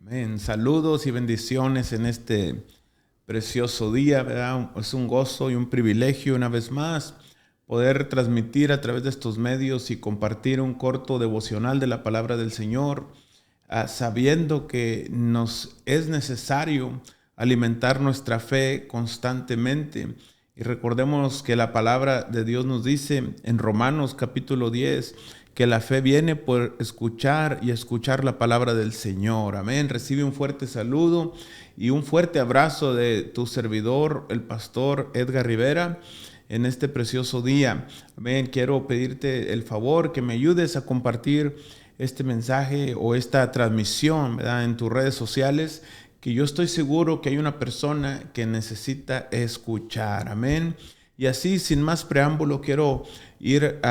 Amén. Saludos y bendiciones en este precioso día, ¿verdad? Es un gozo y un privilegio una vez más poder transmitir a través de estos medios y compartir un corto devocional de la palabra del Señor, sabiendo que nos es necesario alimentar nuestra fe constantemente. Y recordemos que la palabra de Dios nos dice en Romanos capítulo 10 que la fe viene por escuchar y escuchar la palabra del Señor. Amén. Recibe un fuerte saludo y un fuerte abrazo de tu servidor, el pastor Edgar Rivera, en este precioso día. Amén. Quiero pedirte el favor que me ayudes a compartir este mensaje o esta transmisión, ¿verdad?, en tus redes sociales, que yo estoy seguro que hay una persona que necesita escuchar. Amén. Y así, sin más preámbulo, quiero ir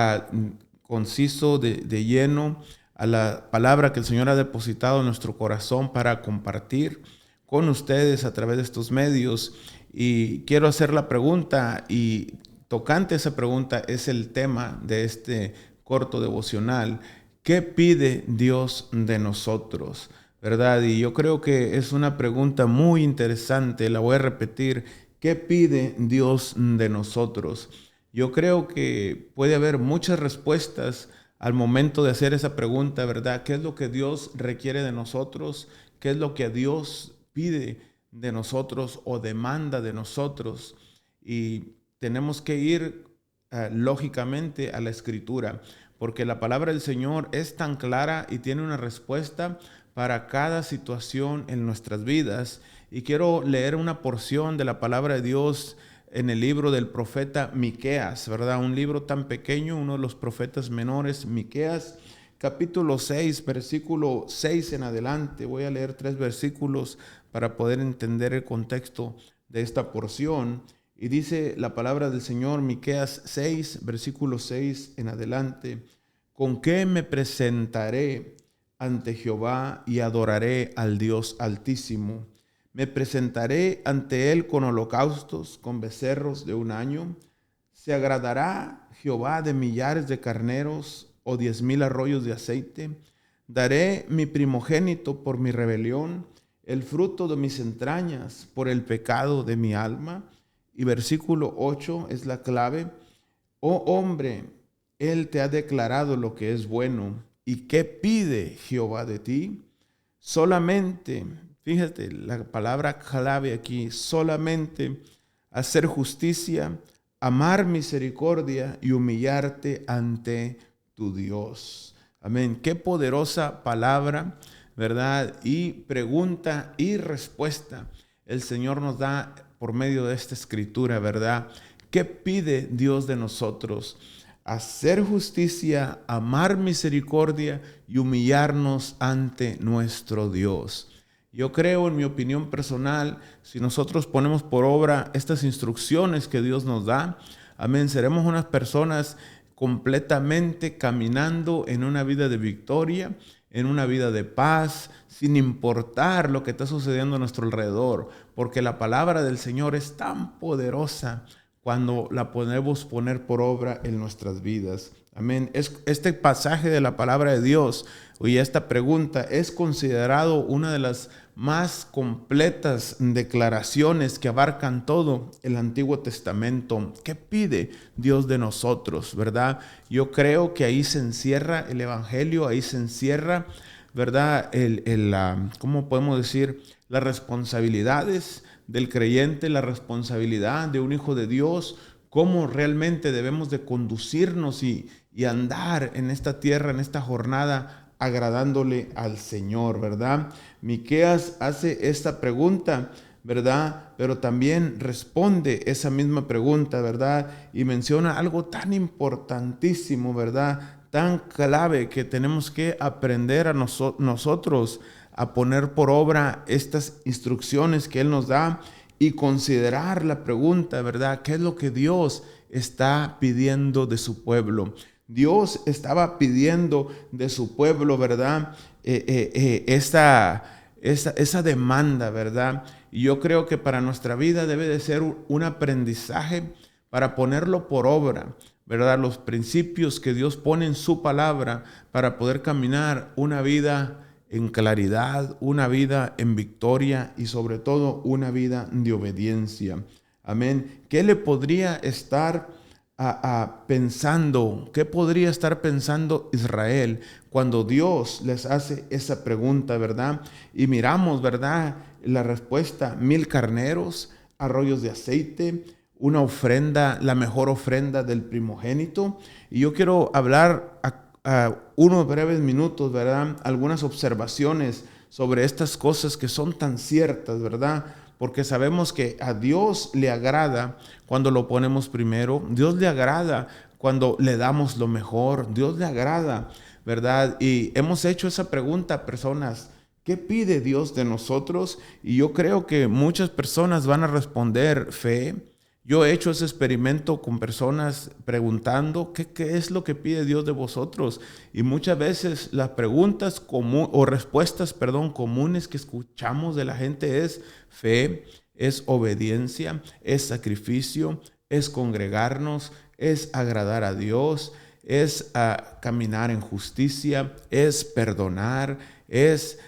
conciso de lleno a la palabra que el Señor ha depositado en nuestro corazón para compartir con ustedes a través de estos medios. Y quiero hacer la pregunta, y tocante a esa pregunta es el tema de este corto devocional: ¿qué pide Dios de nosotros? ¿Verdad? Y yo creo que es una pregunta muy interesante, la voy a repetir: ¿qué pide Dios de nosotros? Yo creo que puede haber muchas respuestas al momento de hacer esa pregunta, ¿verdad? ¿Qué es lo que Dios requiere de nosotros? ¿Qué es lo que Dios pide de nosotros o demanda de nosotros? Y tenemos que ir lógicamente a la Escritura, porque la palabra del Señor es tan clara y tiene una respuesta para cada situación en nuestras vidas. Y quiero leer una porción de la palabra de Dios en el libro del profeta Miqueas, ¿verdad? Un libro tan pequeño, uno de los profetas menores, Miqueas, capítulo 6, versículo 6 en adelante. Voy a leer 3 versículos para poder entender el contexto de esta porción. Y dice la palabra del Señor, Miqueas 6, versículo 6 en adelante: ¿con qué me presentaré ante Jehová y adoraré al Dios Altísimo? Me presentaré ante él con holocaustos, con becerros de un año. ¿Se agradará Jehová de millares de carneros o 10,000 arroyos de aceite? Daré mi primogénito por mi rebelión, el fruto de mis entrañas por el pecado de mi alma. Y versículo 8 es la clave: oh hombre, él te ha declarado lo que es bueno. ¿Y qué pide Jehová de ti? Solamente, fíjate la palabra clave aquí: solamente hacer justicia, amar misericordia y humillarte ante tu Dios. Amén. Qué poderosa palabra, ¿verdad? Y pregunta y respuesta el Señor nos da por medio de esta escritura, ¿verdad? ¿Qué pide Dios de nosotros? Hacer justicia, amar misericordia y humillarnos ante nuestro Dios. Yo creo, en mi opinión personal, si nosotros ponemos por obra estas instrucciones que Dios nos da, amén, seremos unas personas completamente caminando en una vida de victoria, en una vida de paz, sin importar lo que está sucediendo a nuestro alrededor, porque la palabra del Señor es tan poderosa cuando la podemos poner por obra en nuestras vidas. Amén. Este pasaje de la palabra de Dios y esta pregunta es considerado una de las más completas declaraciones que abarcan todo el Antiguo Testamento. ¿Qué pide Dios de nosotros, verdad? Yo creo que ahí se encierra el Evangelio, ahí se encierra, ¿verdad? ¿Cómo podemos decir? Las responsabilidades del creyente, la responsabilidad de un hijo de Dios, cómo realmente debemos de conducirnos y andar en esta tierra, en esta jornada, agradándole al Señor, ¿verdad? Miqueas hace esta pregunta, ¿verdad? Pero también responde esa misma pregunta, ¿verdad? Y menciona algo tan importantísimo, ¿verdad? Tan clave que tenemos que aprender a nosotros a poner por obra estas instrucciones que Él nos da y considerar la pregunta, ¿verdad? ¿Qué es lo que Dios está pidiendo de su pueblo? Dios estaba pidiendo de su pueblo, ¿verdad? Esa demanda, ¿verdad? Y yo creo que para nuestra vida debe de ser un aprendizaje para ponerlo por obra, ¿verdad? Los principios que Dios pone en su palabra para poder caminar una vida en claridad, una vida en victoria y sobre todo una vida de obediencia. Amén. ¿Qué le podría estar pensando? ¿Qué podría estar pensando Israel cuando Dios les hace esa pregunta, verdad? Y miramos, verdad, la respuesta: 1,000 carneros, arroyos de aceite, una ofrenda, la mejor ofrenda del primogénito. Y yo quiero hablar unos breves minutos, ¿verdad? Algunas observaciones sobre estas cosas que son tan ciertas, ¿verdad? Porque sabemos que a Dios le agrada cuando lo ponemos primero. Dios le agrada cuando le damos lo mejor. Dios le agrada, ¿verdad? Y hemos hecho esa pregunta a personas: ¿qué pide Dios de nosotros? Y yo creo que muchas personas van a responder: fe. Yo he hecho ese experimento con personas preguntando qué es lo que pide Dios de vosotros. Y muchas veces las preguntas respuestas, comunes que escuchamos de la gente es fe, es obediencia, es sacrificio, es congregarnos, es agradar a Dios, es caminar en justicia, es perdonar, es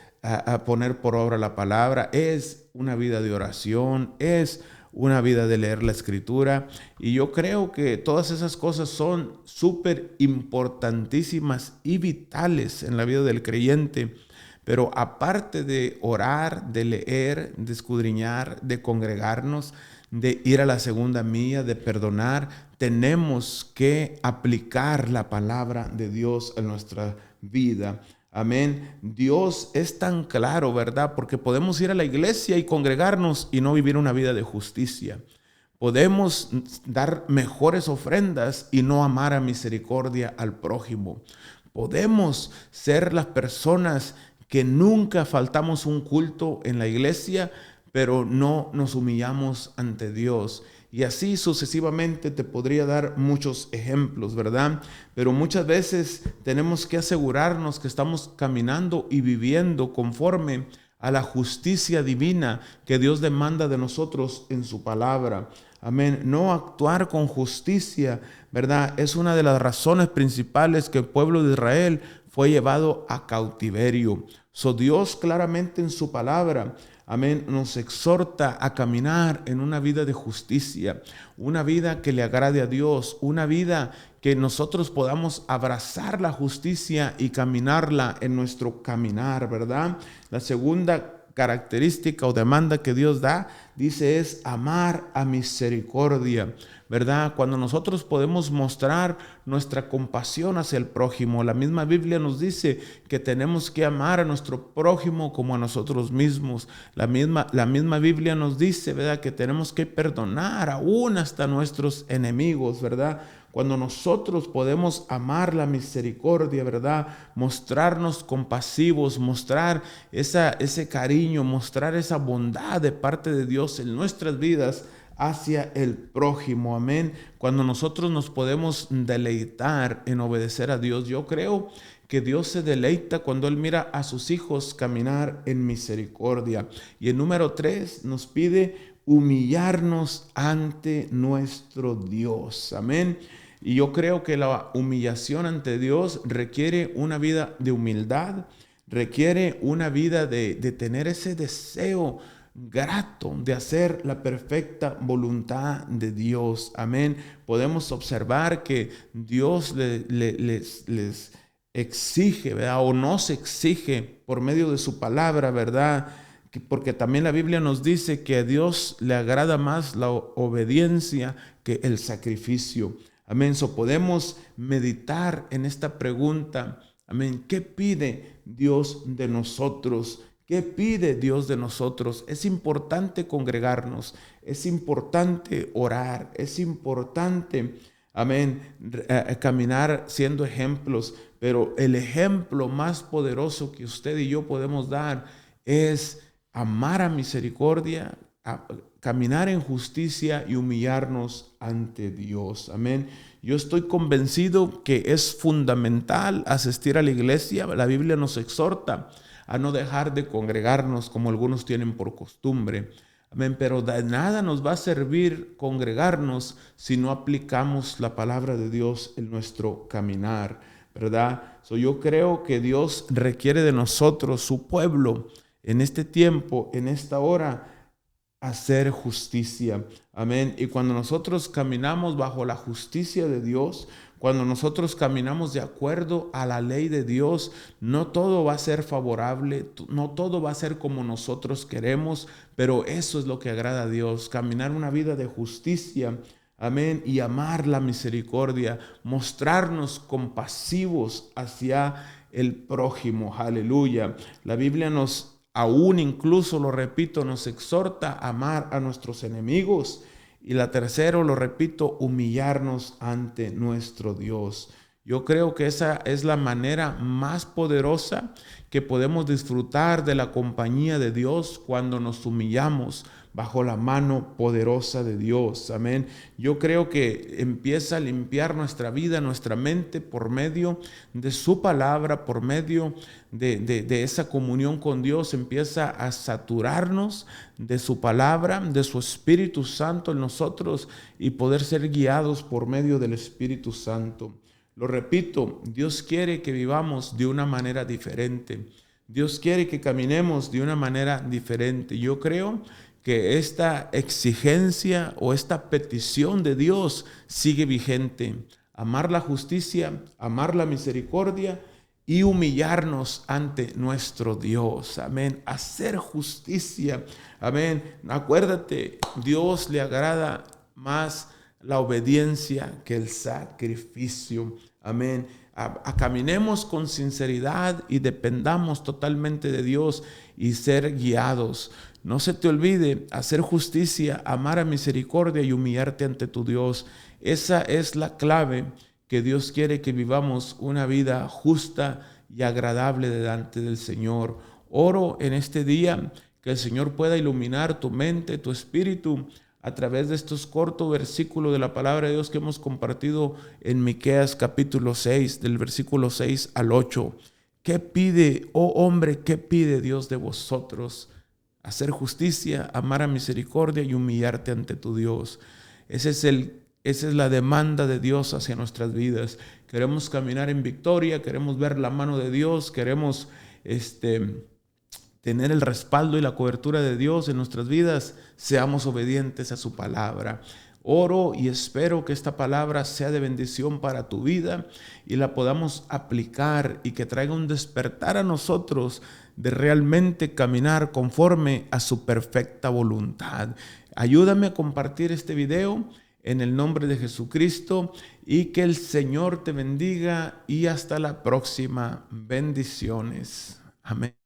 poner por obra la palabra, es una vida de oración, es una vida de leer la escritura. Y yo creo que todas esas cosas son súper importantísimas y vitales en la vida del creyente. Pero aparte de orar, de leer, de escudriñar, de congregarnos, de ir a la segunda milla, de perdonar, tenemos que aplicar la palabra de Dios en nuestra vida. Amén. Dios es tan claro, ¿verdad? Porque podemos ir a la iglesia y congregarnos y no vivir una vida de justicia. Podemos dar mejores ofrendas y no amar a misericordia al prójimo. Podemos ser las personas que nunca faltamos un culto en la iglesia, pero no nos humillamos ante Dios. Y así sucesivamente te podría dar muchos ejemplos, ¿verdad? Pero muchas veces tenemos que asegurarnos que estamos caminando y viviendo conforme a la justicia divina que Dios demanda de nosotros en su palabra. Amén. No actuar con justicia, ¿verdad? Es una de las razones principales que el pueblo de Israel fue llevado a cautiverio. Dios claramente en su palabra, amén, nos exhorta a caminar en una vida de justicia, una vida que le agrade a Dios, una vida que nosotros podamos abrazar la justicia y caminarla en nuestro caminar, ¿verdad? La segunda característica o demanda que Dios da, dice, es amar a misericordia, ¿verdad? Cuando nosotros podemos mostrar nuestra compasión hacia el prójimo, la misma Biblia nos dice que tenemos que amar a nuestro prójimo como a nosotros mismos. La misma Biblia nos dice, ¿verdad?, que tenemos que perdonar aún hasta nuestros enemigos, ¿verdad? Cuando nosotros podemos amar la misericordia, ¿verdad? Mostrarnos compasivos, mostrar ese cariño, mostrar esa bondad de parte de Dios en nuestras vidas hacia el prójimo, amén. Cuando nosotros nos podemos deleitar en obedecer a Dios, yo creo que Dios se deleita cuando Él mira a sus hijos caminar en misericordia. Y el número 3 nos pide humillarnos ante nuestro Dios, amén. Y yo creo que la humillación ante Dios requiere una vida de humildad, requiere una vida de tener ese deseo grato de hacer la perfecta voluntad de Dios. Amén. Podemos observar que Dios les exige, ¿verdad? O nos exige por medio de su palabra, ¿verdad? Porque también la Biblia nos dice que a Dios le agrada más la obediencia que el sacrificio. Amén. Podemos meditar en esta pregunta. Amén. ¿Qué pide Dios de nosotros? ¿Qué pide Dios de nosotros? Es importante congregarnos, es importante orar, es importante, amén, caminar siendo ejemplos, pero el ejemplo más poderoso que usted y yo podemos dar es amar a misericordia, caminar en justicia y humillarnos ante Dios. Amén. Yo estoy convencido que es fundamental asistir a la iglesia. La Biblia nos exhorta a no dejar de congregarnos como algunos tienen por costumbre. Amén. Pero de nada nos va a servir congregarnos si no aplicamos la palabra de Dios en nuestro caminar. ¿verdad? Yo creo que Dios requiere de nosotros, su pueblo, en este tiempo, en esta hora, hacer justicia. Amén. Y cuando nosotros caminamos bajo la justicia de Dios, cuando nosotros caminamos de acuerdo a la ley de Dios, no todo va a ser favorable, no todo va a ser como nosotros queremos, pero eso es lo que agrada a Dios, caminar una vida de justicia. Amén. Y amar la misericordia, mostrarnos compasivos hacia el prójimo. Aleluya. La Biblia aún incluso, lo repito, nos exhorta a amar a nuestros enemigos. Y la tercera, lo repito, humillarnos ante nuestro Dios. Yo creo que esa es la manera más poderosa que podemos disfrutar de la compañía de Dios cuando nos humillamos bajo la mano poderosa de Dios. Amén. Yo creo que empieza a limpiar nuestra vida, nuestra mente por medio de su palabra, por medio de esa comunión con Dios. Empieza a saturarnos de su palabra, de su Espíritu Santo en nosotros y poder ser guiados por medio del Espíritu Santo. Lo repito, Dios quiere que vivamos de una manera diferente. Dios quiere que caminemos de una manera diferente. Yo creo que esta exigencia o esta petición de Dios sigue vigente. Amar la justicia, amar la misericordia y humillarnos ante nuestro Dios. Amén. Hacer justicia. Amén. Acuérdate, Dios le agrada más la obediencia que el sacrificio. Amén. Caminemos con sinceridad y dependamos totalmente de Dios y ser guiados. No se te olvide hacer justicia, amar a misericordia y humillarte ante tu Dios. Esa es la clave que Dios quiere que vivamos una vida justa y agradable delante del Señor. Oro en este día que el Señor pueda iluminar tu mente, tu espíritu, a través de estos cortos versículos de la palabra de Dios que hemos compartido en Miqueas capítulo 6, del versículo 6 al 8. ¿Qué pide, oh hombre, qué pide Dios de vosotros? Hacer justicia, amar a misericordia y humillarte ante tu Dios. Esa es la demanda de Dios hacia nuestras vidas. Queremos caminar en victoria, queremos ver la mano de Dios, queremos tener el respaldo y la cobertura de Dios en nuestras vidas. Seamos obedientes a su palabra. Oro y espero que esta palabra sea de bendición para tu vida y la podamos aplicar y que traiga un despertar a nosotros de realmente caminar conforme a su perfecta voluntad. Ayúdame a compartir este video en el nombre de Jesucristo y que el Señor te bendiga y hasta la próxima. Bendiciones. Amén.